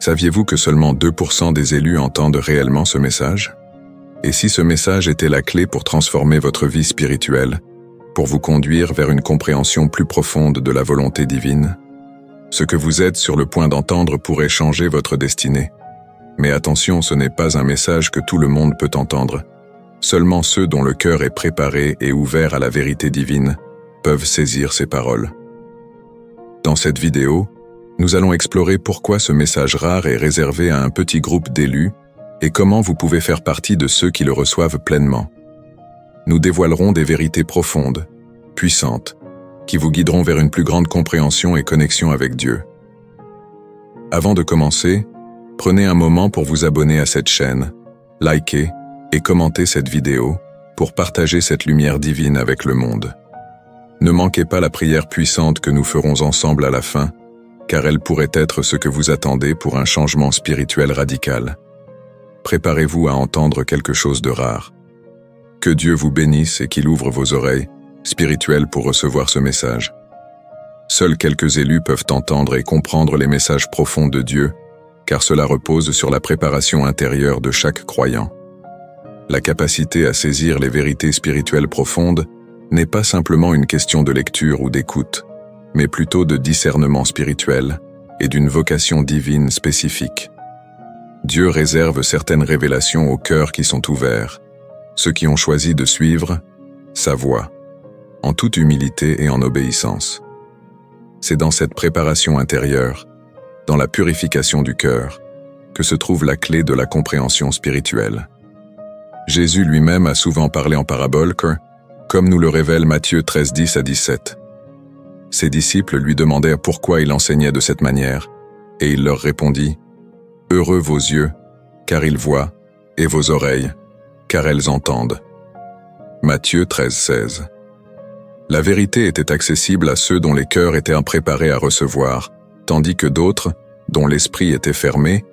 Saviez-vous que seulement 2% des élus entendent réellement ce message? Et si ce message était la clé pour transformer votre vie spirituelle, pour vous conduire vers une compréhension plus profonde de la volonté divine? Ce que vous êtes sur le point d'entendre pourrait changer votre destinée. Mais attention, ce n'est pas un message que tout le monde peut entendre. Seulement ceux dont le cœur est préparé et ouvert à la vérité divine peuvent saisir ces paroles. Dans cette vidéo, nous allons explorer pourquoi ce message rare est réservé à un petit groupe d'élus et comment vous pouvez faire partie de ceux qui le reçoivent pleinement. Nous dévoilerons des vérités profondes, puissantes, qui vous guideront vers une plus grande compréhension et connexion avec Dieu. Avant de commencer, prenez un moment pour vous abonner à cette chaîne, liker et commenter cette vidéo pour partager cette lumière divine avec le monde. Ne manquez pas la prière puissante que nous ferons ensemble à la fin, car elle pourrait être ce que vous attendez pour un changement spirituel radical. Préparez-vous à entendre quelque chose de rare. Que Dieu vous bénisse et qu'il ouvre vos oreilles spirituelles pour recevoir ce message. Seuls quelques élus peuvent entendre et comprendre les messages profonds de Dieu, car cela repose sur la préparation intérieure de chaque croyant. La capacité à saisir les vérités spirituelles profondes n'est pas simplement une question de lecture ou d'écoute, mais plutôt de discernement spirituel et d'une vocation divine spécifique. Dieu réserve certaines révélations aux cœurs qui sont ouverts, ceux qui ont choisi de suivre sa voie, en toute humilité et en obéissance. C'est dans cette préparation intérieure, dans la purification du cœur, que se trouve la clé de la compréhension spirituelle. Jésus lui-même a souvent parlé en parabole comme nous le révèle Matthieu 13, 10 à 17. Ses disciples lui demandèrent pourquoi il enseignait de cette manière, et il leur répondit « Heureux vos yeux, car ils voient, et vos oreilles, car elles entendent. » Matthieu 13, 16. La vérité était accessible à ceux dont les cœurs étaient impréparés à recevoir, tandis que d'autres, dont l'esprit était fermé,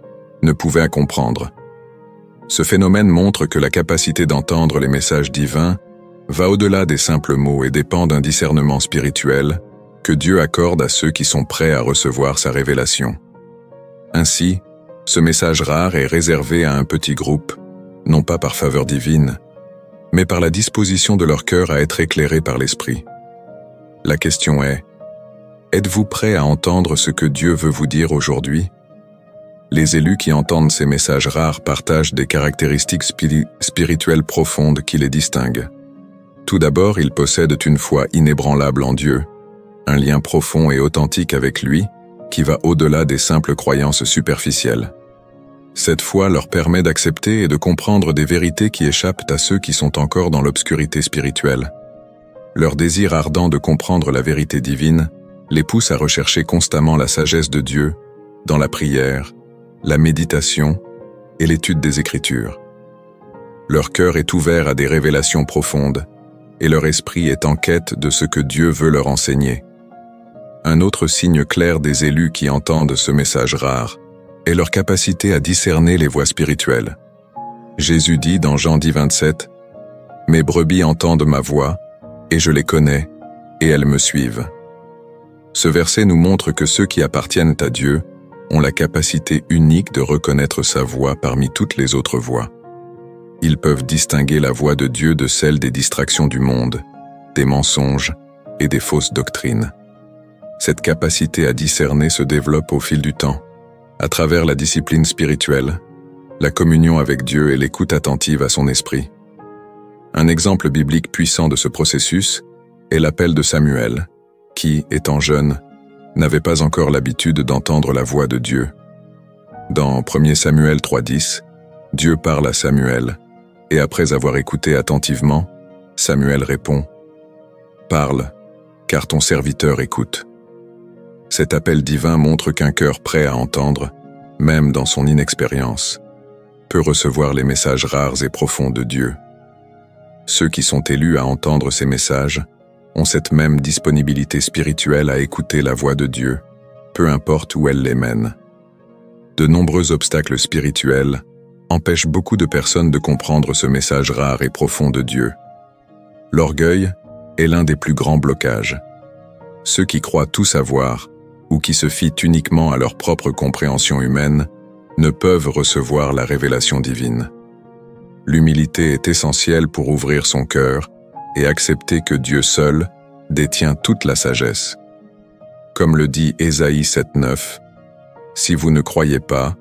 ne pouvaient comprendre. Ce phénomène montre que la capacité d'entendre les messages divins va au-delà des simples mots et dépend d'un discernement spirituel que Dieu accorde à ceux qui sont prêts à recevoir sa révélation. Ainsi, ce message rare est réservé à un petit groupe, non pas par faveur divine, mais par la disposition de leur cœur à être éclairé par l'Esprit. La question est, êtes-vous prêt à entendre ce que Dieu veut vous dire aujourd'hui? Les élus qui entendent ces messages rares partagent des caractéristiques spirituelles profondes qui les distinguent. Tout d'abord, ils possèdent une foi inébranlable en Dieu, un lien profond et authentique avec lui qui va au-delà des simples croyances superficielles. Cette foi leur permet d'accepter et de comprendre des vérités qui échappent à ceux qui sont encore dans l'obscurité spirituelle. Leur désir ardent de comprendre la vérité divine les pousse à rechercher constamment la sagesse de Dieu dans la prière, la méditation et l'étude des Écritures. Leur cœur est ouvert à des révélations profondes, et leur esprit est en quête de ce que Dieu veut leur enseigner. Un autre signe clair des élus qui entendent ce message rare est leur capacité à discerner les voies spirituelles. Jésus dit dans Jean 10, 27, « Mes brebis entendent ma voix, et je les connais, et elles me suivent. » Ce verset nous montre que ceux qui appartiennent à Dieu ont la capacité unique de reconnaître sa voix parmi toutes les autres voix. Ils peuvent distinguer la voix de Dieu de celle des distractions du monde, des mensonges et des fausses doctrines. Cette capacité à discerner se développe au fil du temps, à travers la discipline spirituelle, la communion avec Dieu et l'écoute attentive à son esprit. Un exemple biblique puissant de ce processus est l'appel de Samuel, qui, étant jeune, n'avait pas encore l'habitude d'entendre la voix de Dieu. Dans 1 Samuel 3:10, Dieu parle à Samuel, et après avoir écouté attentivement, Samuel répond « Parle, car ton serviteur écoute. » Cet appel divin montre qu'un cœur prêt à entendre, même dans son inexpérience, peut recevoir les messages rares et profonds de Dieu. Ceux qui sont élus à entendre ces messages ont cette même disponibilité spirituelle à écouter la voix de Dieu, peu importe où elle les mène. De nombreux obstacles spirituels empêchent beaucoup de personnes de comprendre ce message rare et profond de Dieu. L'orgueil est l'un des plus grands blocages. Ceux qui croient tout savoir ou qui se fient uniquement à leur propre compréhension humaine ne peuvent recevoir la révélation divine. L'humilité est essentielle pour ouvrir son cœur et accepter que Dieu seul détient toute la sagesse. Comme le dit Ésaïe 7:9, « Si vous ne croyez pas,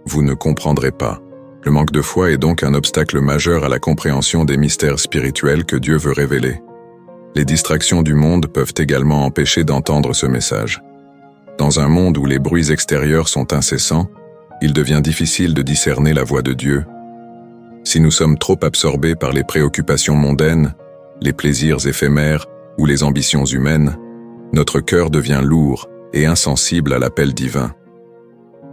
vous ne comprendrez pas ». Le manque de foi est donc un obstacle majeur à la compréhension des mystères spirituels que Dieu veut révéler. Les distractions du monde peuvent également empêcher d'entendre ce message. Dans un monde où les bruits extérieurs sont incessants, il devient difficile de discerner la voix de Dieu. Si nous sommes trop absorbés par les préoccupations mondaines, les plaisirs éphémères ou les ambitions humaines, notre cœur devient lourd et insensible à l'appel divin.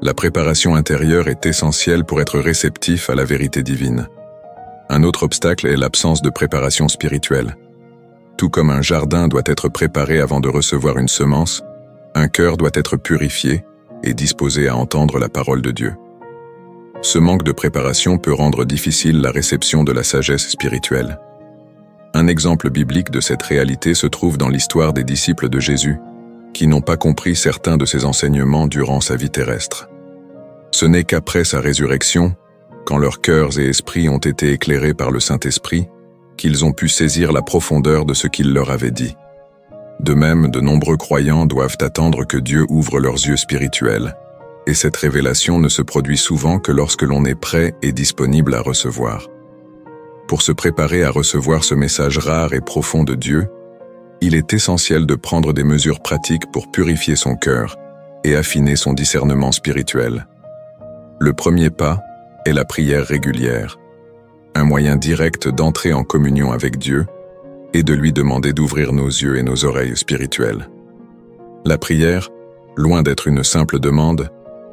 La préparation intérieure est essentielle pour être réceptif à la vérité divine. Un autre obstacle est l'absence de préparation spirituelle. Tout comme un jardin doit être préparé avant de recevoir une semence, un cœur doit être purifié et disposé à entendre la parole de Dieu. Ce manque de préparation peut rendre difficile la réception de la sagesse spirituelle. Un exemple biblique de cette réalité se trouve dans l'histoire des disciples de Jésus, qui n'ont pas compris certains de ses enseignements durant sa vie terrestre. Ce n'est qu'après sa résurrection, quand leurs cœurs et esprits ont été éclairés par le Saint-Esprit, qu'ils ont pu saisir la profondeur de ce qu'il leur avait dit. De même, de nombreux croyants doivent attendre que Dieu ouvre leurs yeux spirituels, et cette révélation ne se produit souvent que lorsque l'on est prêt et disponible à recevoir. Pour se préparer à recevoir ce message rare et profond de Dieu, il est essentiel de prendre des mesures pratiques pour purifier son cœur et affiner son discernement spirituel. Le premier pas est la prière régulière, un moyen direct d'entrer en communion avec Dieu et de lui demander d'ouvrir nos yeux et nos oreilles spirituelles. La prière, loin d'être une simple demande,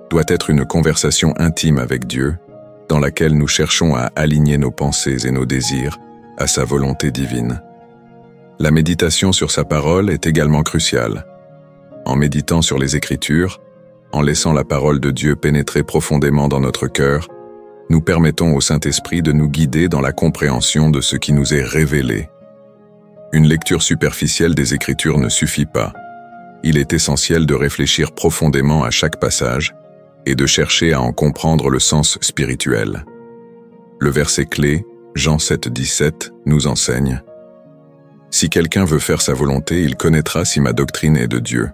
doit être une conversation intime avec Dieu, dans laquelle nous cherchons à aligner nos pensées et nos désirs à sa volonté divine. La méditation sur sa parole est également cruciale. En méditant sur les Écritures, en laissant la parole de Dieu pénétrer profondément dans notre cœur, nous permettons au Saint-Esprit de nous guider dans la compréhension de ce qui nous est révélé. Une lecture superficielle des Écritures ne suffit pas. Il est essentiel de réfléchir profondément à chaque passage et de chercher à en comprendre le sens spirituel. Le verset clé, Jean 7:17, nous enseigne « Si quelqu'un veut faire sa volonté, il connaîtra si ma doctrine est de Dieu. »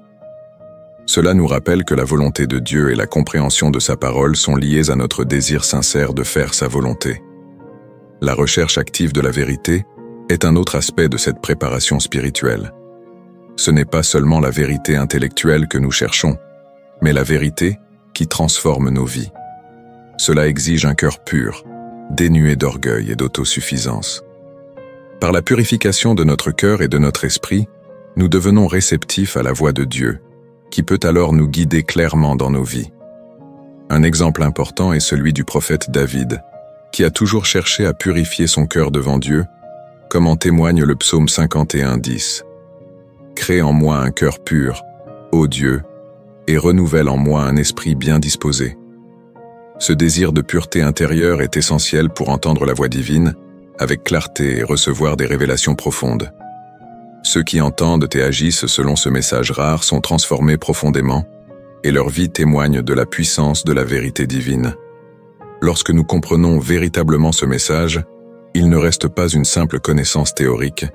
Cela nous rappelle que la volonté de Dieu et la compréhension de sa parole sont liées à notre désir sincère de faire sa volonté. La recherche active de la vérité est un autre aspect de cette préparation spirituelle. Ce n'est pas seulement la vérité intellectuelle que nous cherchons, mais la vérité qui transforme nos vies. Cela exige un cœur pur, dénué d'orgueil et d'autosuffisance. Par la purification de notre cœur et de notre esprit, nous devenons réceptifs à la voix de Dieu, qui peut alors nous guider clairement dans nos vies. Un exemple important est celui du prophète David, qui a toujours cherché à purifier son cœur devant Dieu, comme en témoigne le psaume 51:10. « Crée en moi un cœur pur, ô Dieu, et renouvelle en moi un esprit bien disposé. » Ce désir de pureté intérieure est essentiel pour entendre la voix divine avec clarté et recevoir des révélations profondes. Ceux qui entendent et agissent selon ce message rare sont transformés profondément, et leur vie témoigne de la puissance de la vérité divine. Lorsque nous comprenons véritablement ce message, il ne reste pas une simple connaissance théorique,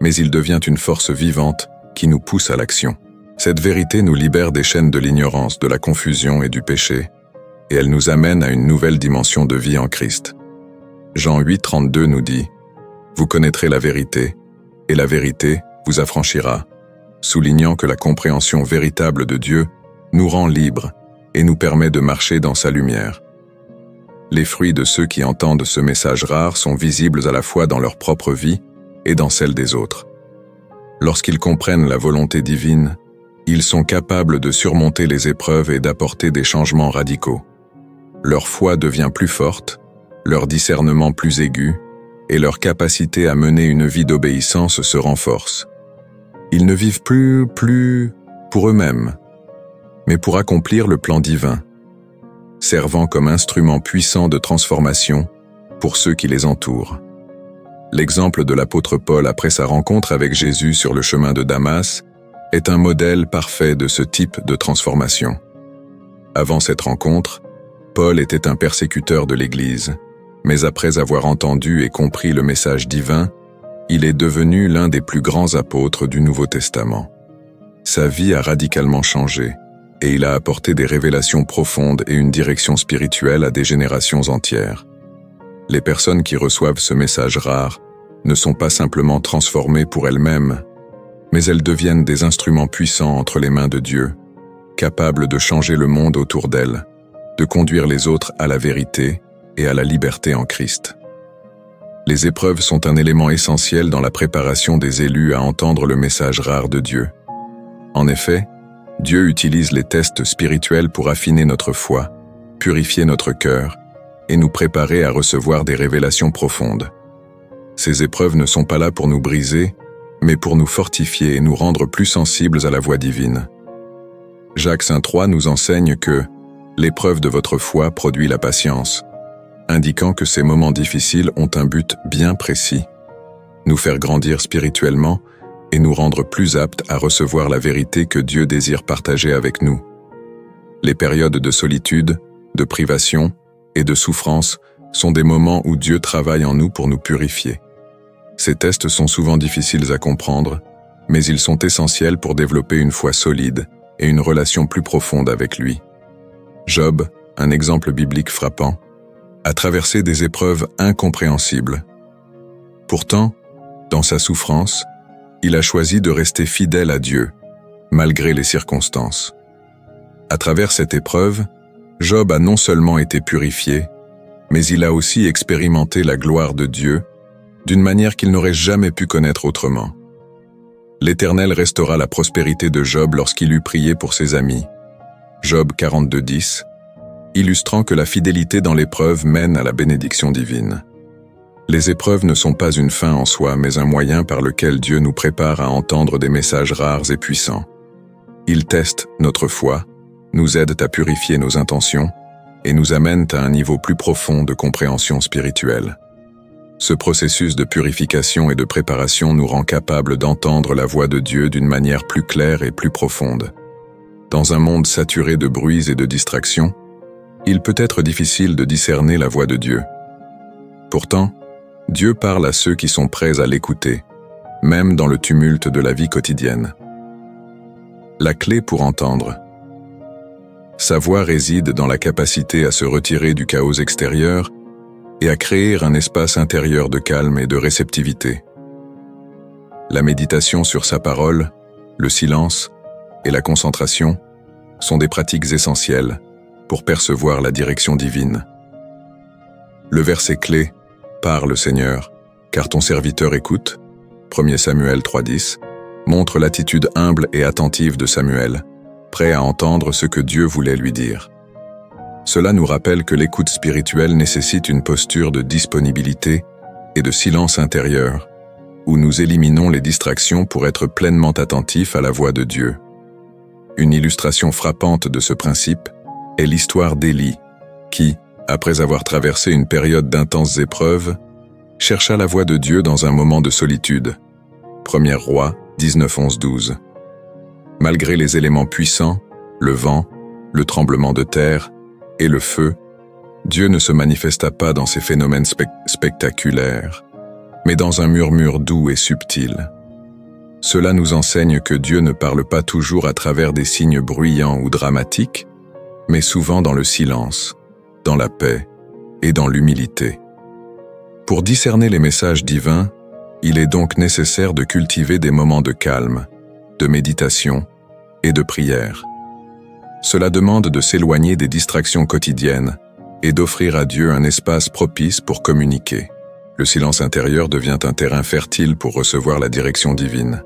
mais il devient une force vivante qui nous pousse à l'action. Cette vérité nous libère des chaînes de l'ignorance, de la confusion et du péché, et elle nous amène à une nouvelle dimension de vie en Christ. Jean 8:32 nous dit « Vous connaîtrez la vérité, et la vérité vous affranchira », soulignant que la compréhension véritable de Dieu nous rend libres et nous permet de marcher dans sa lumière. Les fruits de ceux qui entendent ce message rare sont visibles à la fois dans leur propre vie et dans celle des autres. Lorsqu'ils comprennent la volonté divine, ils sont capables de surmonter les épreuves et d'apporter des changements radicaux. Leur foi devient plus forte, leur discernement plus aigu, et leur capacité à mener une vie d'obéissance se renforce. Ils ne vivent plus pour eux-mêmes, mais pour accomplir le plan divin, servant comme instrument puissant de transformation pour ceux qui les entourent. L'exemple de l'apôtre Paul après sa rencontre avec Jésus sur le chemin de Damas est un modèle parfait de ce type de transformation. Avant cette rencontre, Paul était un persécuteur de l'Église, mais après avoir entendu et compris le message divin, il est devenu l'un des plus grands apôtres du Nouveau Testament. Sa vie a radicalement changé, et il a apporté des révélations profondes et une direction spirituelle à des générations entières. Les personnes qui reçoivent ce message rare ne sont pas simplement transformées pour elles-mêmes, mais elles deviennent des instruments puissants entre les mains de Dieu, capables de changer le monde autour d'elles, de conduire les autres à la vérité et à la liberté en Christ. Les épreuves sont un élément essentiel dans la préparation des élus à entendre le message rare de Dieu. En effet, Dieu utilise les tests spirituels pour affiner notre foi, purifier notre cœur et nous préparer à recevoir des révélations profondes. Ces épreuves ne sont pas là pour nous briser, mais pour nous fortifier et nous rendre plus sensibles à la voix divine. Jacques 5,3 nous enseigne que « l'épreuve de votre foi produit la patience », indiquant que ces moments difficiles ont un but bien précis, nous faire grandir spirituellement et nous rendre plus aptes à recevoir la vérité que Dieu désire partager avec nous. Les périodes de solitude, de privation et de souffrance sont des moments où Dieu travaille en nous pour nous purifier. Ces tests sont souvent difficiles à comprendre, mais ils sont essentiels pour développer une foi solide et une relation plus profonde avec lui. Job, un exemple biblique frappant, a traversé des épreuves incompréhensibles. Pourtant, dans sa souffrance, il a choisi de rester fidèle à Dieu, malgré les circonstances. À travers cette épreuve, Job a non seulement été purifié, mais il a aussi expérimenté la gloire de Dieu d'une manière qu'il n'aurait jamais pu connaître autrement. L'Éternel restaura la prospérité de Job lorsqu'il eut prié pour ses amis. Job 42:10, illustrant que la fidélité dans l'épreuve mène à la bénédiction divine. Les épreuves ne sont pas une fin en soi, mais un moyen par lequel Dieu nous prépare à entendre des messages rares et puissants. Ils testent notre foi, nous aident à purifier nos intentions et nous amènent à un niveau plus profond de compréhension spirituelle. Ce processus de purification et de préparation nous rend capables d'entendre la voix de Dieu d'une manière plus claire et plus profonde. Dans un monde saturé de bruits et de distractions, il peut être difficile de discerner la voix de Dieu. Pourtant, Dieu parle à ceux qui sont prêts à l'écouter, même dans le tumulte de la vie quotidienne. La clé pour entendre. Sa voix réside dans la capacité à se retirer du chaos extérieur et à créer un espace intérieur de calme et de réceptivité. La méditation sur sa parole, le silence et la concentration sont des pratiques essentielles pour percevoir la direction divine. Le verset clé « Parle, Seigneur, car ton serviteur écoute » 1 Samuel 3:10 montre l'attitude humble et attentive de Samuel, prêt à entendre ce que Dieu voulait lui dire. Cela nous rappelle que l'écoute spirituelle nécessite une posture de disponibilité et de silence intérieur, où nous éliminons les distractions pour être pleinement attentifs à la voix de Dieu. Une illustration frappante de ce principe est l'histoire d'Élie, qui, après avoir traversé une période d'intenses épreuves, chercha la voix de Dieu dans un moment de solitude. 1 Roi 19:11-12. Malgré les éléments puissants, le vent, le tremblement de terre et le feu, Dieu ne se manifesta pas dans ces phénomènes spectaculaires, mais dans un murmure doux et subtil. Cela nous enseigne que Dieu ne parle pas toujours à travers des signes bruyants ou dramatiques, mais souvent dans le silence, dans la paix et dans l'humilité. Pour discerner les messages divins, il est donc nécessaire de cultiver des moments de calme, de méditation et de prière. Cela demande de s'éloigner des distractions quotidiennes et d'offrir à Dieu un espace propice pour communiquer. Le silence intérieur devient un terrain fertile pour recevoir la direction divine.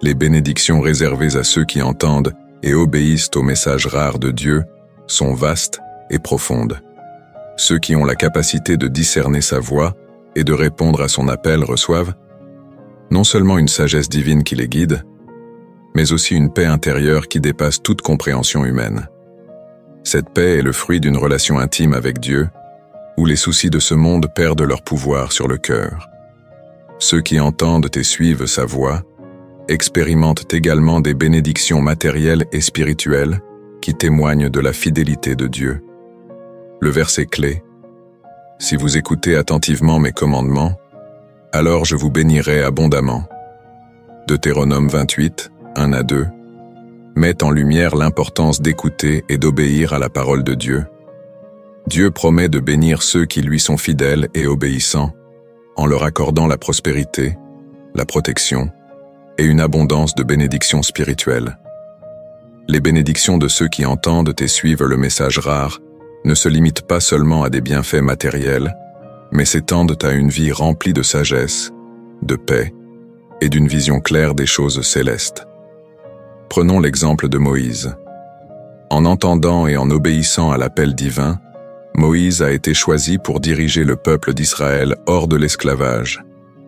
Les bénédictions réservées à ceux qui entendent et obéissent au message rare de Dieu sont vastes et profondes. Ceux qui ont la capacité de discerner sa voix et de répondre à son appel reçoivent non seulement une sagesse divine qui les guide, mais aussi une paix intérieure qui dépasse toute compréhension humaine. Cette paix est le fruit d'une relation intime avec Dieu, où les soucis de ce monde perdent leur pouvoir sur le cœur. Ceux qui entendent et suivent sa voix expérimentent également des bénédictions matérielles et spirituelles qui témoignent de la fidélité de Dieu. Le verset clé: si vous écoutez attentivement mes commandements, alors je vous bénirai abondamment. Deutéronome 28, 1 à 2, met en lumière l'importance d'écouter et d'obéir à la parole de Dieu. Dieu promet de bénir ceux qui lui sont fidèles et obéissants, en leur accordant la prospérité, la protection et une abondance de bénédictions spirituelles. Les bénédictions de ceux qui entendent et suivent le message rare ne se limitent pas seulement à des bienfaits matériels, mais s'étendent à une vie remplie de sagesse, de paix et d'une vision claire des choses célestes. Prenons l'exemple de Moïse. En entendant et en obéissant à l'appel divin, Moïse a été choisi pour diriger le peuple d'Israël hors de l'esclavage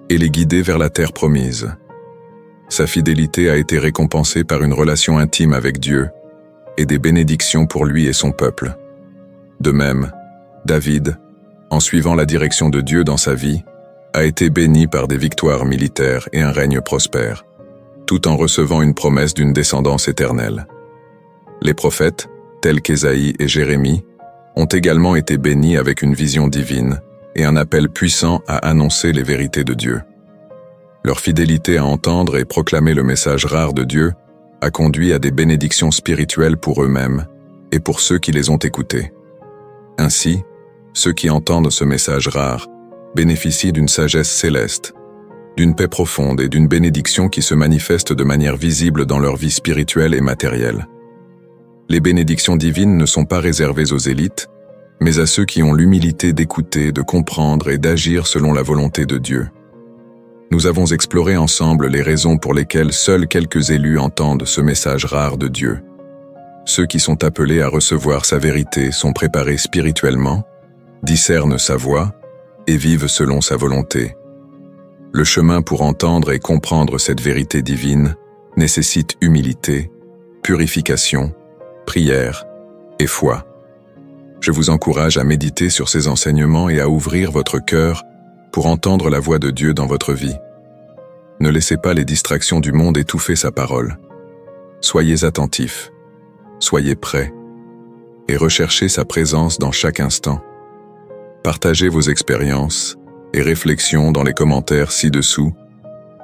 et les guider vers la terre promise. Sa fidélité a été récompensée par une relation intime avec Dieu et des bénédictions pour lui et son peuple. De même, David, en suivant la direction de Dieu dans sa vie, a été béni par des victoires militaires et un règne prospère, tout en recevant une promesse d'une descendance éternelle. Les prophètes, tels qu'Ésaïe et Jérémie, ont également été bénis avec une vision divine et un appel puissant à annoncer les vérités de Dieu. Leur fidélité à entendre et proclamer le message rare de Dieu a conduit à des bénédictions spirituelles pour eux-mêmes et pour ceux qui les ont écoutés. Ainsi, ceux qui entendent ce message rare bénéficient d'une sagesse céleste, d'une paix profonde et d'une bénédiction qui se manifeste de manière visible dans leur vie spirituelle et matérielle. Les bénédictions divines ne sont pas réservées aux élites, mais à ceux qui ont l'humilité d'écouter, de comprendre et d'agir selon la volonté de Dieu. Nous avons exploré ensemble les raisons pour lesquelles seuls quelques élus entendent ce message rare de Dieu. Ceux qui sont appelés à recevoir sa vérité sont préparés spirituellement, discernent sa voix et vivent selon sa volonté. Le chemin pour entendre et comprendre cette vérité divine nécessite humilité, purification, prière et foi. Je vous encourage à méditer sur ces enseignements et à ouvrir votre cœur pour entendre la voix de Dieu dans votre vie. Ne laissez pas les distractions du monde étouffer sa parole. Soyez attentifs, soyez prêts et recherchez sa présence dans chaque instant. Partagez vos expériences et réflexions dans les commentaires ci-dessous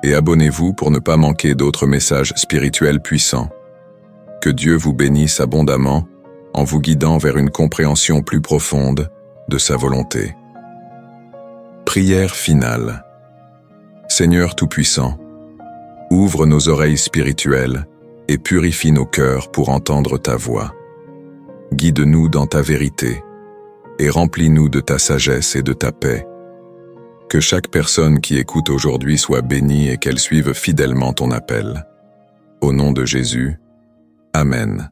et abonnez-vous pour ne pas manquer d'autres messages spirituels puissants. Que Dieu vous bénisse abondamment en vous guidant vers une compréhension plus profonde de sa volonté. Prière finale. Seigneur Tout-Puissant, ouvre nos oreilles spirituelles et purifie nos cœurs pour entendre ta voix. Guide-nous dans ta vérité et remplis-nous de ta sagesse et de ta paix. Que chaque personne qui écoute aujourd'hui soit bénie et qu'elle suive fidèlement ton appel. Au nom de Jésus, Amen.